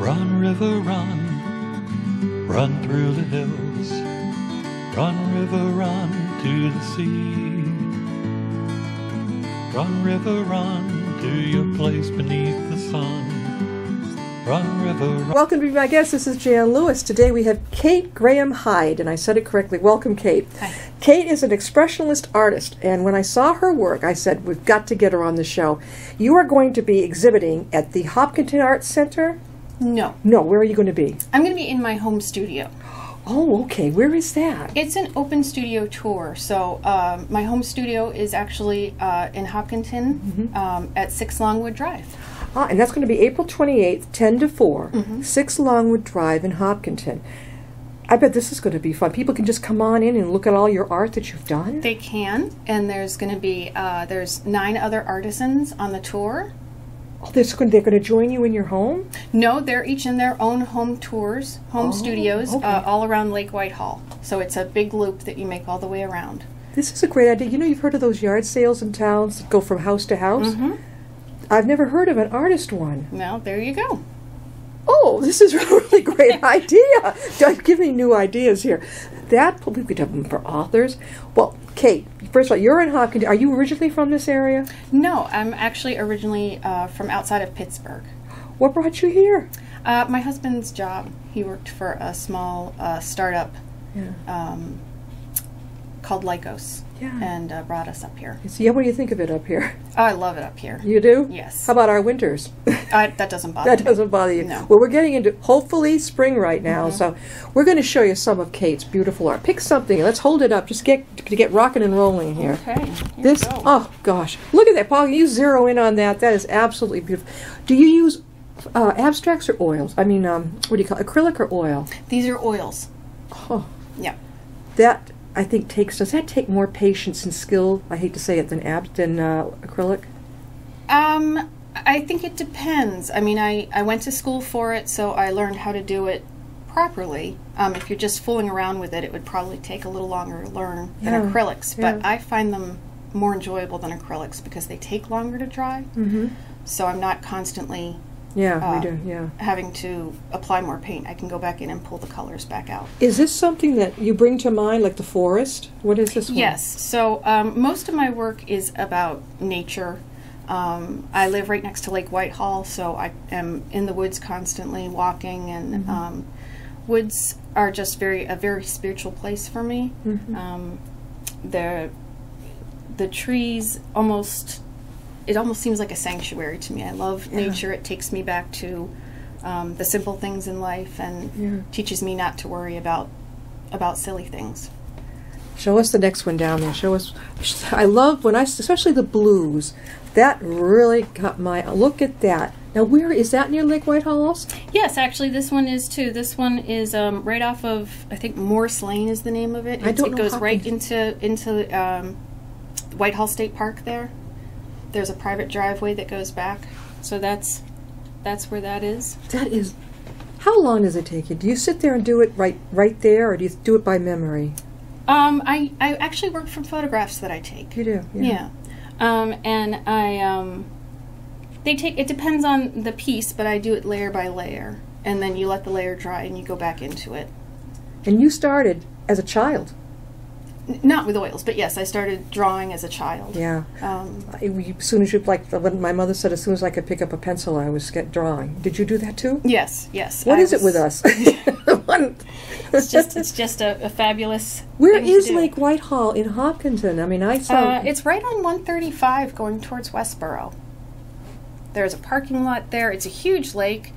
Run, river, run, run through the hills. Run, river, run to the sea. Run, river, run to your place beneath the sun. Run, river, run. Welcome to be my guest. This is Jan Lewis. Today we have Kate Graham Hyde, and I said it correctly. Welcome, Kate. Hi. Kate is an expressionist artist, and when I saw her work, I said, we've got to get her on the show. You are going to be exhibiting at the Hopkinton Arts Center? No. No, where are you going to be? I'm going to be in my home studio. Oh, okay. Where is that? It's an open studio tour. So my home studio is actually in Hopkinton at 6 Longwood Drive. Ah, and that's going to be April 28th, 10 to 4, 6 Longwood Drive in Hopkinton. I bet this is going to be fun. People can just come on in and look at all your art that you've done? They can, and there's going to be, there's 9 other artisans on the tour. Oh, they're going to join you in your home? No, they're each in their own home tours, home studios, okay. all around Lake Whitehall. So it's a big loop that you make all the way around. This is a great idea. You know, you've heard of those yard sales in towns that go from house to house? I've never heard of an artist one. Well, there you go. Oh, this is a really great idea. Don't give me new ideas here. That, we could have them for authors. Well, Kate, first of all, you're in Hopkinton. Are you originally from this area? No, I'm actually originally from outside of Pittsburgh. What brought you here? My husband's job. He worked for a small startup called Lycos, and brought us up here. So, what do you think of it up here? Oh, I love it up here. You do? Yes. How about our winters? That doesn't bother me. That doesn't bother you? No. Well, we're getting into, hopefully, spring right now, so we're going to show you some of Kate's beautiful art. Pick something. Let's hold it up. Just get rocking and rolling here. Okay. This, oh, gosh. Look at that, Paul. You zero in on that. That is absolutely beautiful. Do you use abstracts or oils? I mean, what do you call it? Acrylic or oil? These are oils. Oh. Yeah. That, I think, does that take more patience and skill, I hate to say it, than acrylic? I think it depends. I mean, I went to school for it, so I learned how to do it properly. If you're just fooling around with it, it would probably take a little longer to learn than acrylics. But I find them more enjoyable than acrylics because they take longer to dry. So I'm not constantly having to apply more paint. I can go back in and pull the colors back out. Is this something that you bring to mind, like the forest? What is this one? Yes. So most of my work is about nature. I live right next to Lake Whitehall, so I am in the woods constantly walking, and woods are just a very spiritual place for me. The trees it almost seems like a sanctuary to me. I love nature. It takes me back to the simple things in life and teaches me not to worry about silly things. Show us the next one down there. Show us. I love especially the blues. That really got my, look at that. Now, where is that near Lake Whitehall also? Yes, actually, this one is too. This one is right off of, I think Morse Lane is the name of it. It goes right into Whitehall State Park there. There's a private driveway that goes back. So that's where that is. That is, how long does it take you? Do you sit there and do it right there, or do you do it by memory? I actually work from photographs that I take. You do? Yeah. And it depends on the piece, but I do it layer by layer. And then you let the layer dry and you go back into it. And you started as a child? Not with oils, but yes, I started drawing as a child. Yeah. As soon as my mother said, as soon as I could pick up a pencil, I was drawing. Did you do that too? Yes. What is it with us? It's just a fabulous. Where is Lake Whitehall in Hopkinton? I mean, I saw. It's right on 135 going towards Westboro. There's a parking lot there. It's a huge lake.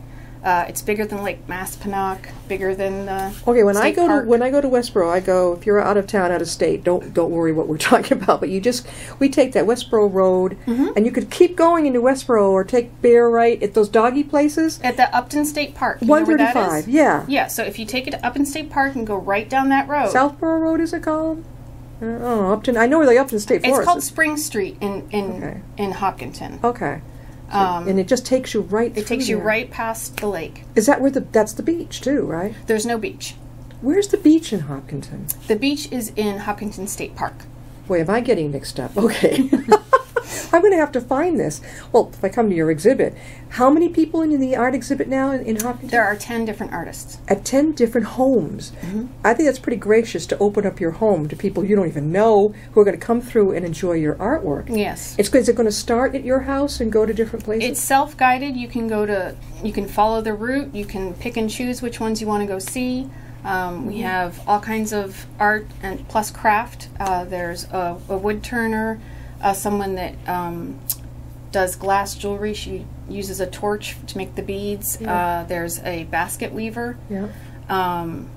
It's bigger than Lake Maspinock, bigger than the when state park. When I go to Westboro, I go, if you're out of town, out of state, don't worry what we're talking about. But we take that Westboro Road, and you could keep going into Westboro or take Bear right at those doggy places. At the Upton State Park. 135, yeah. Yeah, so if you take it to Upton State Park and go right down that road. Southboro Road, is it called? Oh, Upton. I know where the Upton State Forest is. It's called Spring Street in Hopkinton. Okay. And it just takes you right through. It takes you right past the lake. Is that where that's the beach too, right? There's no beach. Where's the beach in Hopkinton? The beach is in Hopkinton State Park. Boy, am I getting mixed up. Okay. I'm going to have to find this. Well, if I come to your exhibit, how many people in the art exhibit now in Hopkinton? There are 10 different artists. At 10 different homes. I think that's pretty gracious to open up your home to people you don't even know who are going to come through and enjoy your artwork. Yes. Is it going to start at your house and go to different places? It's self-guided. You can follow the route. You can pick and choose which ones you want to go see. We have all kinds of art and plus craft. There's a wood turner, someone that does glass jewelry. She uses a torch to make the beads. There's a basket weaver.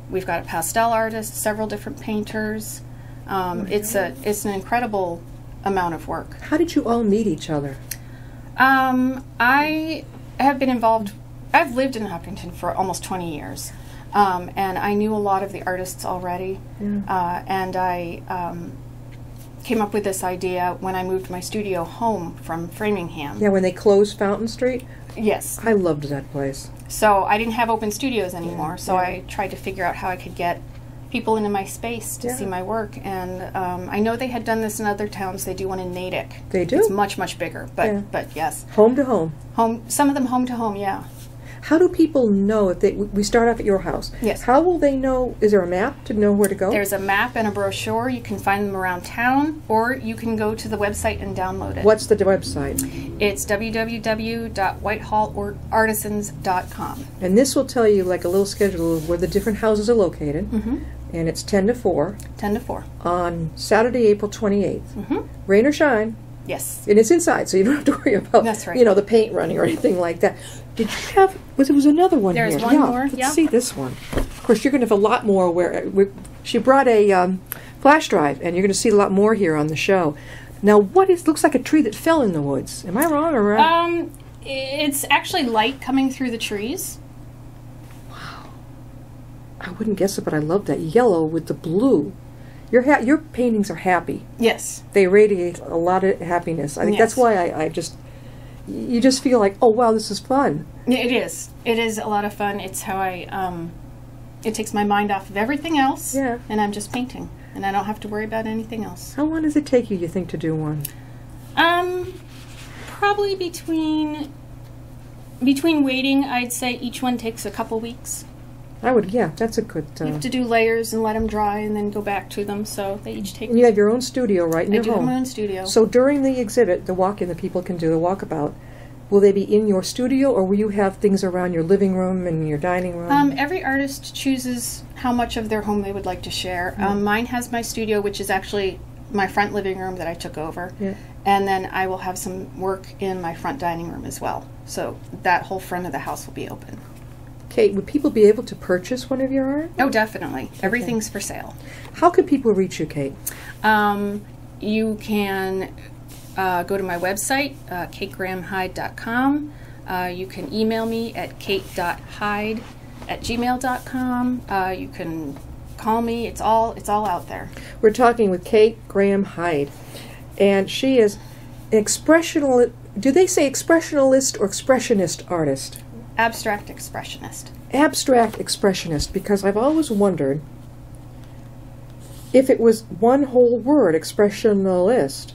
We've got a pastel artist, several different painters. It's an incredible amount of work. How did you all meet each other? I have been involved. I've lived in Hopkinton for almost 20 years. And I knew a lot of the artists already, and I came up with this idea when I moved my studio home from Framingham. Yeah, when they closed Fountain Street? Yes. I loved that place. So I didn't have open studios anymore, so I tried to figure out how I could get people into my space to see my work. And I know they had done this in other towns. They do one in Natick. They do? It's much, much bigger, but yes. Home to home? Some of them home to home, yeah. How do people know if we start off at your house? Yes. How will they know? Is there a map to know where to go? There's a map and a brochure. You can find them around town, or you can go to the website and download it. What's the website? It's www.whitehall.artisans.com. And this will tell you like a little schedule of where the different houses are located. And it's 10 to 4. 10 to 4. On Saturday, April 28th. Rain or shine. Yes. And it's inside, so you don't have to worry about That's right. the paint running or anything like that. Did you have? There was another one There's here. one more. Let's see this one. Of course, you're going to have a lot more. She brought a flash drive, and you're going to see a lot more here on the show. Now, looks like a tree that fell in the woods. Am I wrong or right? It's actually light coming through the trees. Wow. I wouldn't guess it, but I love that yellow with the blue. Your paintings are happy. Yes. They radiate a lot of happiness. I think that's why you just feel like, oh wow, this is fun. It is. It is a lot of fun. It's how it takes my mind off of everything else. Yeah. And I'm just painting, and I don't have to worry about anything else. How long does it take you think, to do one? Probably between waiting, I'd say each one takes a couple weeks. That's a good... You have to do layers and let them dry and then go back to them, so they each take... And you have your own studio right in your home. I do have my own studio. So during the exhibit, the walk-in that people can do, the walkabout, will they be in your studio, or will you have things around your living room and your dining room? Every artist chooses how much of their home they would like to share. Mine has my studio, which is actually my front living room that I took over. Yeah. And then I will have some work in my front dining room as well. So that whole front of the house will be open. Kate, would people be able to purchase one of your art? Oh, definitely. Everything's for sale. How can people reach you, Kate? You can go to my website, kategrahamhyde.com. You can email me at kate.hyde@gmail.com. You can call me. It's all out there. We're talking with Kate Graham Hyde, and she is an expressionalist. Do they say expressionalist or expressionist artist? Abstract expressionist. Abstract expressionist, because I've always wondered if it was one whole word, expressionalist,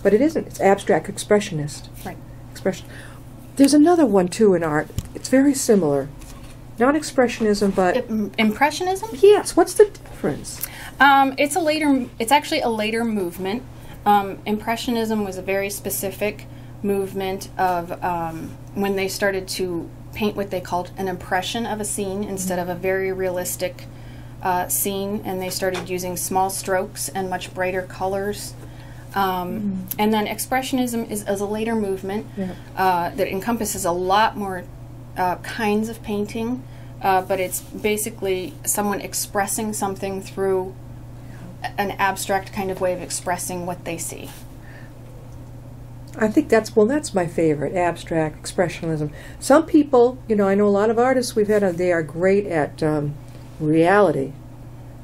but it isn't. It's abstract expressionist. Right. Expression. There's another one too in art. It's very similar. Not expressionism, but Impressionism. yes. What's the difference? It's actually a later movement. Impressionism was a very specific movement of when they started to paint what they called an impression of a scene instead of a very realistic scene, and they started using small strokes and much brighter colors. And then Expressionism is a later movement that encompasses a lot more kinds of painting, but it's basically someone expressing something through an abstract kind of way of expressing what they see. I think that's my favorite, abstract expressionism. Some people, I know a lot of artists we've had, they are great at reality.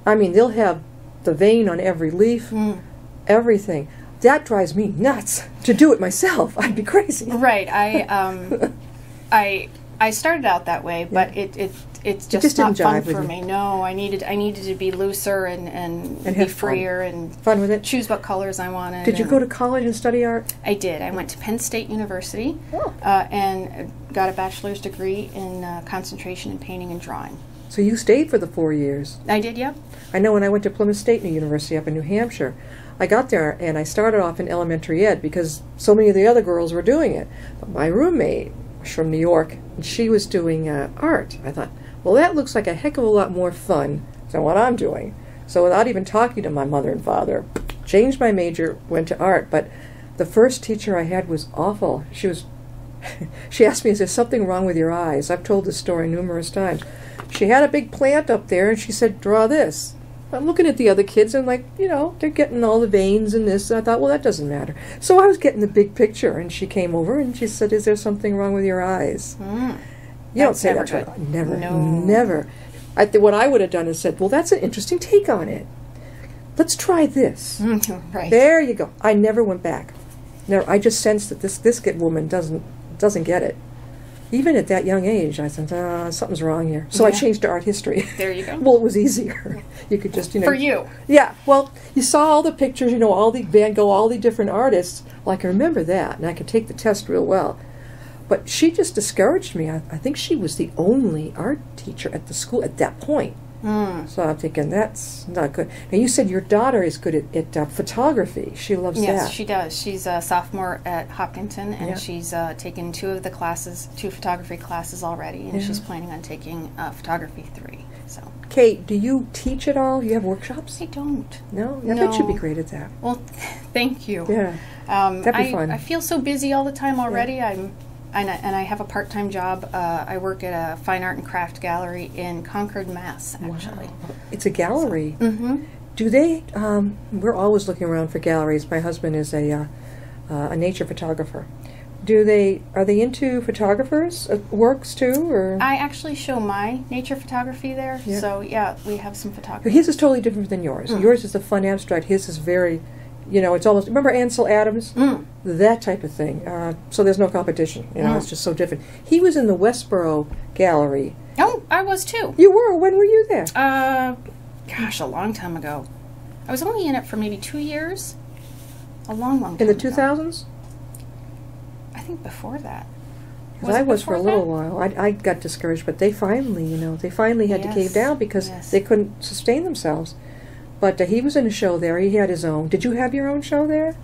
I mean, they'll have the vein on every leaf, everything. That drives me nuts to do it myself. I'd be crazy. Right. I I started out that way, but it's just didn't not fun jive with for you. me. No, I needed to be looser and be have freer and fun with it. choose what colors I wanted. Did you go to college and study art? I did. I went to Penn State University Oh. and got a bachelor's degree in concentration in painting and drawing. So you stayed for the 4 years. I did, yep. I know when I went to Plymouth State University up in New Hampshire, I got there and I started off in elementary ed because so many of the other girls were doing it. But my roommate was from New York, and she was doing art. I thought, well, that looks like a heck of a lot more fun than what I'm doing. So without even talking to my mother and father, changed my major, went to art. But the first teacher I had was awful. She asked me, is there something wrong with your eyes? I've told this story numerous times. She had a big plant up there, and she said, draw this. I'm looking at the other kids, and they're getting all the veins and this. And I thought, well, that doesn't matter. So I was getting the big picture, and she came over, and she said, is there something wrong with your eyes? You don't say that to her. Never, never. What I would have done is said, well, that's an interesting take on it. Let's try this. Right. There you go. I never went back. No, I just sensed that this woman doesn't get it. Even at that young age, I said, something's wrong here. So I changed to art history. There you go. Well, it was easier. You could just, For you. Yeah. Well, you saw all the pictures, all the Van Gogh, all the different artists. Well, I can remember that, and I could take the test real well. But she just discouraged me. I think she was the only art teacher at the school at that point. So I'm thinking, that's not good. Now, you said your daughter is good at photography. She loves that. Yes, she does. She's a sophomore at Hopkinton, and she's taken two photography classes already, and she's planning on taking photography 3. So, Kate, do you teach at all? You have workshops? I don't. No? I bet you'd be great at that. Well, thank you. Yeah, that'd be fun. I feel so busy all the time already. And I have a part-time job. I work at a fine art and craft gallery in Concord, Mass, actually. Wow. It's a gallery. Mm-hmm. Do they, we're always looking around for galleries. My husband is a nature photographer. Are they into photographers' works too? Or? I actually show my nature photography there. Yeah. So, yeah, we have some photography. His is totally different than yours. Yours is the fun abstract. His is very, it's almost, remember Ansel Adams? That type of thing. So there's no competition. It's just so different. He was in the Westboro Gallery. Oh, I was too. You were? When were you there? Gosh, a long time ago. I was only in it for maybe 2 years. A long time In the ago. 2000s? I think before that. Because I was for a little while. I got discouraged, but they finally, had to cave down because they couldn't sustain themselves. But he was in a show there. He had his own. Did you have your own show there?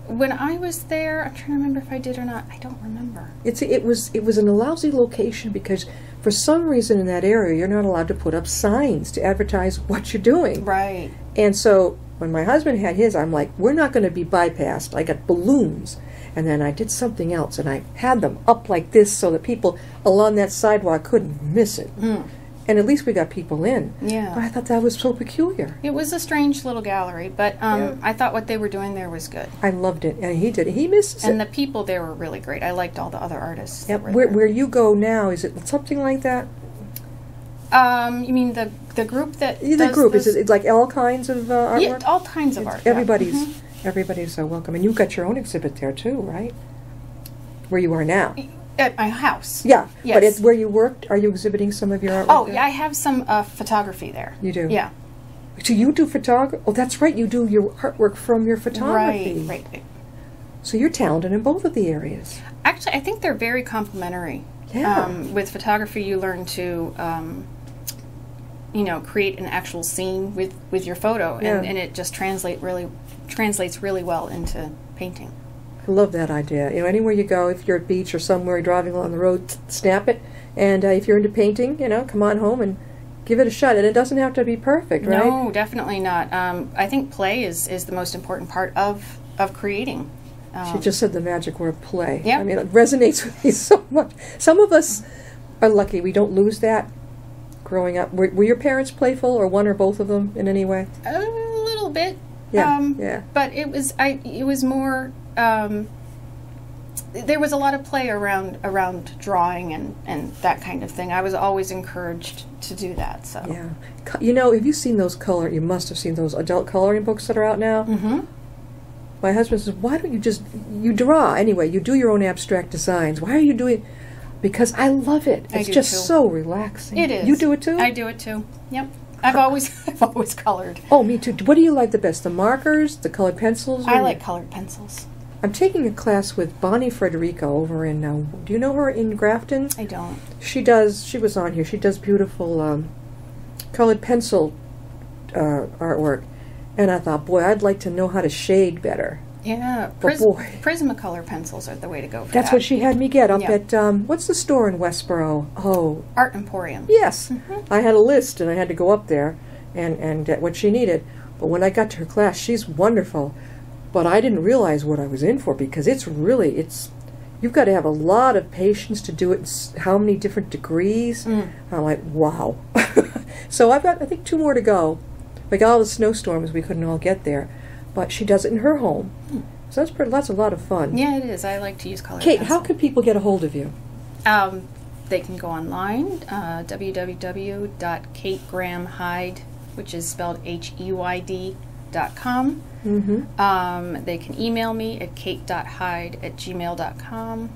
When I was there, I'm trying to remember if I did or not. I don't remember. It was in a lousy location because for some reason in that area you're not allowed to put up signs to advertise what you're doing. Right. And so when my husband had his, I'm like, we're not going to be bypassed. I got balloons. And then I did something else, and I had them up like this so that people along that sidewalk couldn't miss it. And at least we got people in. Yeah. But I thought that was so peculiar. It was a strange little gallery, but I thought what they were doing there was good. I loved it, and he did it. He misses it. And the people there were really great. I liked all the other artists. Yeah, That were there. where you go now, is it something like that? You mean the group that The does group, this? is it like all kinds of artwork? Yeah, all kinds of art. Yeah. Everybody's so welcome. And you've got your own exhibit there too, right? Where you are now. At my house. Yeah, Yes. but it's where you worked. Are you exhibiting some of your artwork? Oh, there? yeah, I have some photography there. You do? Yeah. So you do photography? Oh, that's right. You do your artwork from your photography. Right. So you're talented in both of the areas. Actually, I think they're very complementary. Yeah. With photography, you learn to, create an actual scene with your photo, and it just translates really well into painting. I love that idea. Anywhere you go, if you're at beach or somewhere driving along the road, snap it. And if you're into painting, come on home and give it a shot. And it doesn't have to be perfect, right? No, definitely not. I think play is the most important part of creating. She just said the magic word, play. Yeah. I mean, it resonates with me so much. Some of us are lucky we don't lose that growing up. Were your parents playful, or one or both of them in any way? A little bit. Yeah. But it was more. There was a lot of play around drawing and that kind of thing. I was always encouraged to do that. So Yeah. Have you seen those you must have seen those adult coloring books that are out now? Mm-hmm. My husband says, why don't you draw anyway, you do your own abstract designs. Why are you doing, because I love it. It's just so relaxing. It is. You do it too? I do it too. Yep. I've always colored. Oh, me too. What do you like the best, the markers, the colored pencils? I like colored pencils. I'm taking a class with Bonnie Frederico over in, do you know her in Grafton? I don't. She was on here. She does beautiful colored pencil artwork. And I thought, boy, I'd like to know how to shade better. Yeah, Prismacolor pencils are the way to go for That's that. what she had me get up at, what's the store in Westboro? Oh. Art Emporium. Yes. I had a list, and I had to go up there and get what she needed. But when I got to her class, she's wonderful. But I didn't realize what I was in for, because you've got to have a lot of patience to do it, how many different degrees. I'm like, wow. So I've got, I think, 2 more to go. We got all the snowstorms, we couldn't all get there. But she does it in her home. So that's a lot of fun. Yeah, it is. I like to use colored Kate, pencil. how can people get a hold of you? They can go online, www.kategrahamhyde, which is spelled HEYD.com. They can email me at kate.hyde@gmail.com.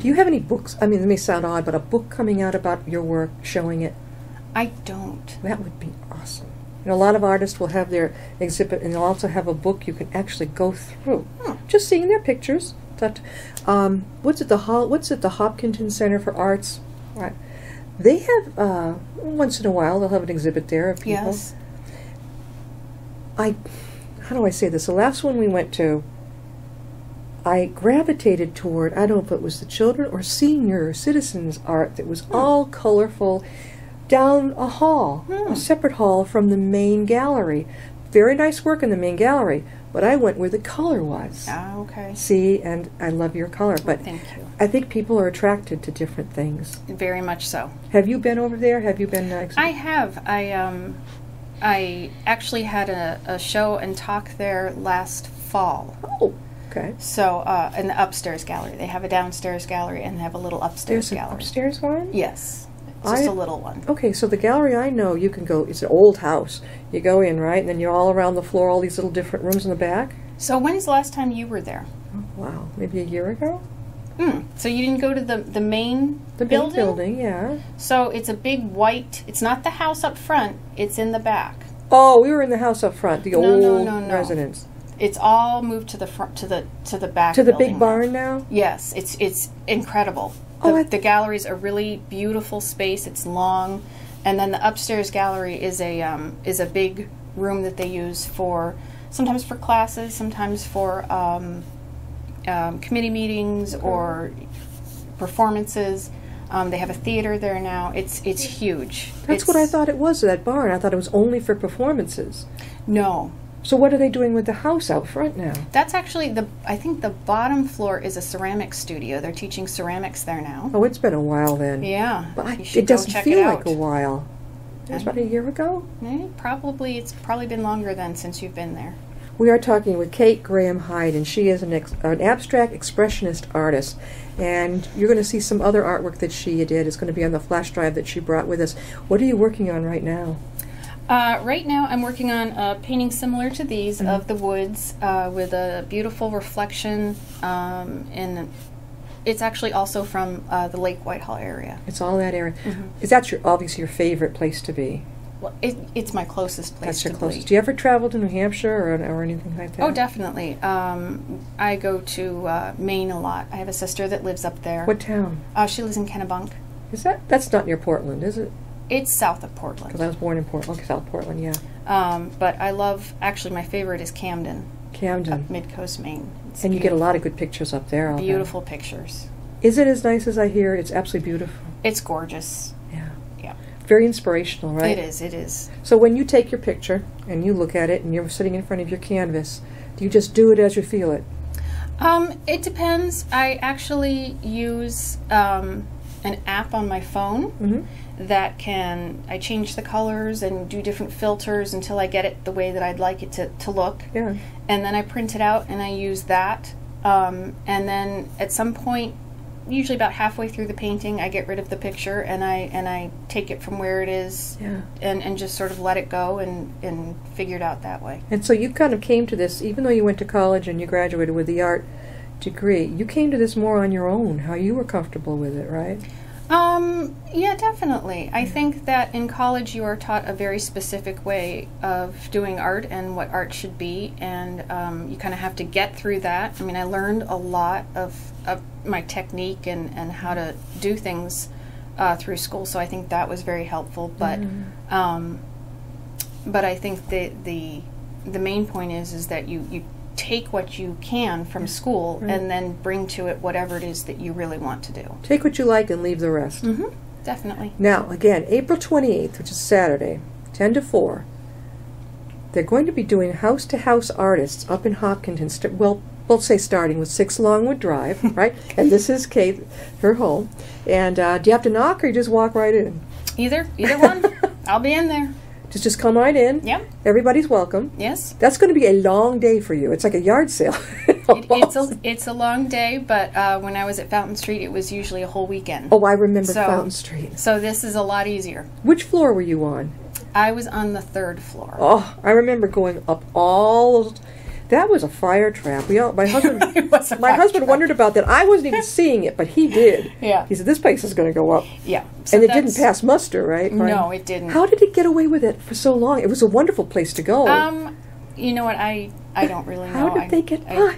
Do you have any books? I mean, it may sound odd, but a book coming out about your work, showing it? I don't. That would be awesome. You know, a lot of artists will have their exhibit, and they'll also have a book you can actually go through, just seeing their pictures. What's at the Hopkinton Center for Arts? Right. They have once in a while they'll have an exhibit there of people. Yes. How do I say this? The last one we went to, I gravitated toward, I don't know if it was the children or senior citizens art that was all colorful, down a hall, a separate hall from the main gallery. Very nice work in the main gallery, but I went where the color was. Ah, okay. See, and I love your color, but thank you. I think people are attracted to different things. Very much so. Have you been over there? Have you been? I have. I actually had a show and talk there last fall. Oh, okay. So in the upstairs gallery, they have a downstairs gallery and they have a little upstairs There's gallery. An upstairs one? Yes. Just a little one. Okay, so the gallery I know, you can go, it's an old house. You go in, right, and then you're all around the floor, all these little different rooms in the back. So when's the last time you were there? Oh, wow, maybe a year ago? So you didn't go to the main building? The main building, yeah. So it's a big white, it's not the house up front, it's in the back. Oh, we were in the house up front, the old No. residence. It's all moved to the front, to the back. To the building big barn now? Yes, it's incredible. The gallery's a really beautiful space. It's long, and then the upstairs gallery is a big room that they use sometimes for classes, sometimes for committee meetings or performances. They have a theater there now. It's huge. That's what I thought it was, that barn. I thought it was only for performances. No. So what are they doing with the house out front now? That's actually I think the bottom floor is a ceramics studio. They're teaching ceramics there now. Oh, it's been a while then. Yeah. But it doesn't feel like a while. It was about a year ago? It's probably been longer than since you've been there. We are talking with Kate Graham Hyde, and she is an abstract expressionist artist. And you're going to see some other artwork that she did. It's going to be on the flash drive that she brought with us. What are you working on right now? Right now I'm working on a painting similar to these of the woods with a beautiful reflection, and it's actually also from the Lake Whitehall area. It's all that area. Is that obviously your favorite place to be? Well, it's my closest place. That's your to closest. be. Do you ever travel to New Hampshire or anything like that? Oh, definitely. I go to Maine a lot. I have a sister that lives up there. What town? She lives in Kennebunk. That's not near Portland, is it? It's south of Portland. Because I was born in Portland. Okay, South Portland, yeah. But I love, actually my favorite is Camden. Camden. Mid-Coast Maine. It's and you get a lot of good pictures up there. Beautiful pictures. Is it as nice as I hear? It's absolutely beautiful. It's gorgeous. Yeah. Yeah. Very inspirational, right? It is. So when you take your picture and you look at it and you're sitting in front of your canvas, do you just do it as you feel it? It depends. I actually use an app on my phone that I change the colors and do different filters until I get it the way that I'd like it to look. Yeah. And then I print it out and I use that. And then at some point usually about halfway through the painting, I get rid of the picture and I take it from where it is, and just sort of let it go and figure it out that way. And so you kind of came to this, even though you went to college and you graduated with the art degree, you came to this more on your own, how you were comfortable with it, right? Yeah, definitely. I think that in college you are taught a very specific way of doing art and what art should be, and you kind of have to get through that. I mean, I learned a lot of my technique and how to do things through school, so I think that was very helpful. But but I think the main point is that you take what you can from school and then bring to it whatever it is that you really want to do. Take what you like and leave the rest. Definitely. Now, again, April 28th, which is Saturday, 10 to 4, they're going to be doing house-to-house artists up in Hopkinton. Well, we'll say starting with 6 Longwood Drive, right? And this is Kate, her home. And do you have to knock or you just walk right in? Either one. I'll be in there. Just come right in. Yep. Everybody's welcome. Yes. That's going to be a long day for you. It's like a yard sale. It's a long day, but when I was at Fountain Street, it was usually a whole weekend. Oh, I remember Fountain Street. So this is a lot easier. Which floor were you on? I was on the 3rd floor. Oh, I remember going up all those. That was a fire trap. My husband wondered about that. I wasn't even seeing it, but he did. Yeah. He said, this place is going to go up. Yeah. So and it didn't pass muster, right? No, it didn't. How did it get away with it for so long? It was a wonderful place to go. You know what? I don't really know. How did they get by?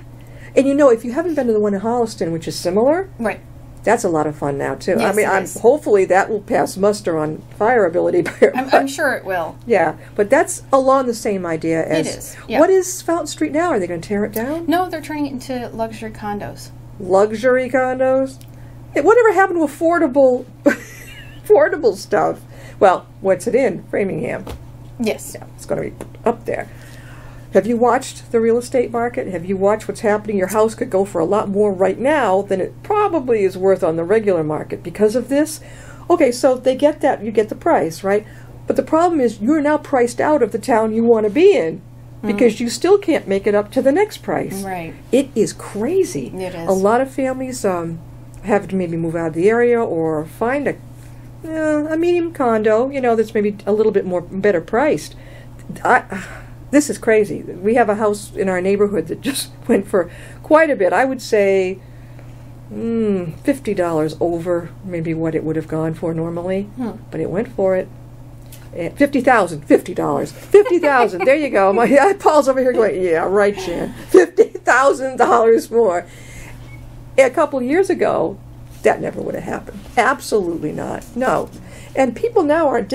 And you know, if you haven't been to the one in Holliston, which is similar, right? That's a lot of fun now too. Yes, I mean, hopefully that will pass muster on fire ability. I'm sure it will. Yeah, but that's along the same idea as. It is. Yeah. What is Fountain Street now? Are they going to tear it down? No, they're turning it into luxury condos. Luxury condos? Hey, whatever happened to affordable stuff? Well, what's it in? Framingham. Yes. Yeah, it's going to be up there. Have you watched the real estate market? Have you watched what's happening? Your house could go for a lot more right now than it probably is worth on the regular market because of this. Okay, so they get that, you get the price, right? But the problem is you're now priced out of the town you want to be in because you still can't make it up to the next price. Right. It is crazy. It is. A lot of families have to maybe move out of the area or find a medium condo, that's maybe a little bit more better priced. This is crazy. We have a house in our neighborhood that just went for quite a bit. I would say $50 over maybe what it would have gone for normally, but it went for it. $50,000. $50,000. There you go. Paul's over here going, yeah, right, Jan. $50,000 more. A couple years ago, that never would have happened. Absolutely not. No. And people now aren't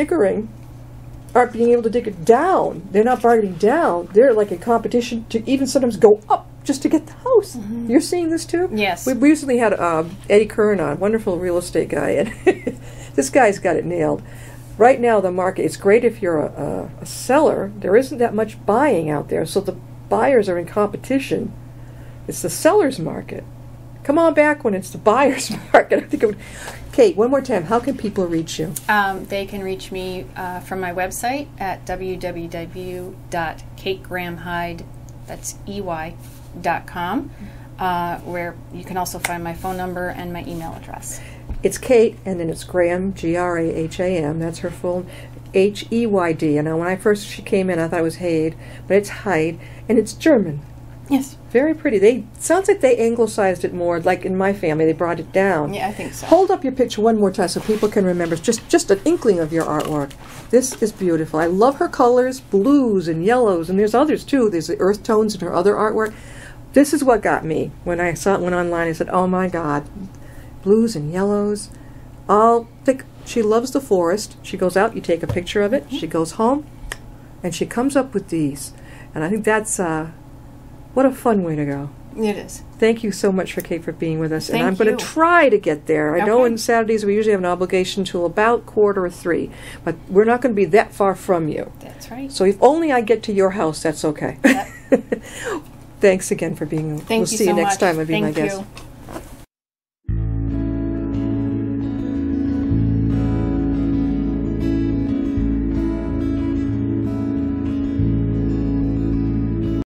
being able to dig it down. They're not bargaining down. They're like in competition to even sometimes go up just to get the house. You're seeing this too? Yes. We recently had Eddie Kern on, wonderful real estate guy, and this guy's got it nailed. Right now the market, it's great if you're a seller. There isn't that much buying out there, so the buyers are in competition. It's the seller's market. Come on back when it's the buyer's market. Kate, one more time, how can people reach you? They can reach me from my website at www.kategrahamhyde, that's EY.com, where you can also find my phone number and my email address. It's Kate, and then it's Graham, Graham, that's her full, Heyd. And when she came in, I thought it was Hyde, but it's Hyde, and it's German. Yes. Very pretty. Sounds like they anglicized it more, like in my family, they brought it down. Yeah, I think so. Hold up your picture one more time so people can remember. Just an inkling of your artwork. This is beautiful. I love her colors, blues and yellows, and there's others too. There's the earth tones in her other artwork. This is what got me. When I saw it went online, I said, oh my God, blues and yellows. All thick. She loves the forest. She goes out, you take a picture of it, she goes home, and she comes up with these. And I think that's... what a fun way to go. It is. Thank you so much, Kate, for being with us. Thank and I'm going to try to get there. I know on Saturdays we usually have an obligation till about 2:45, but we're not going to be that far from you. That's right. So if only I get to your house, that's okay. Yep. Thanks again for being with us. We'll see you next time and be my guest.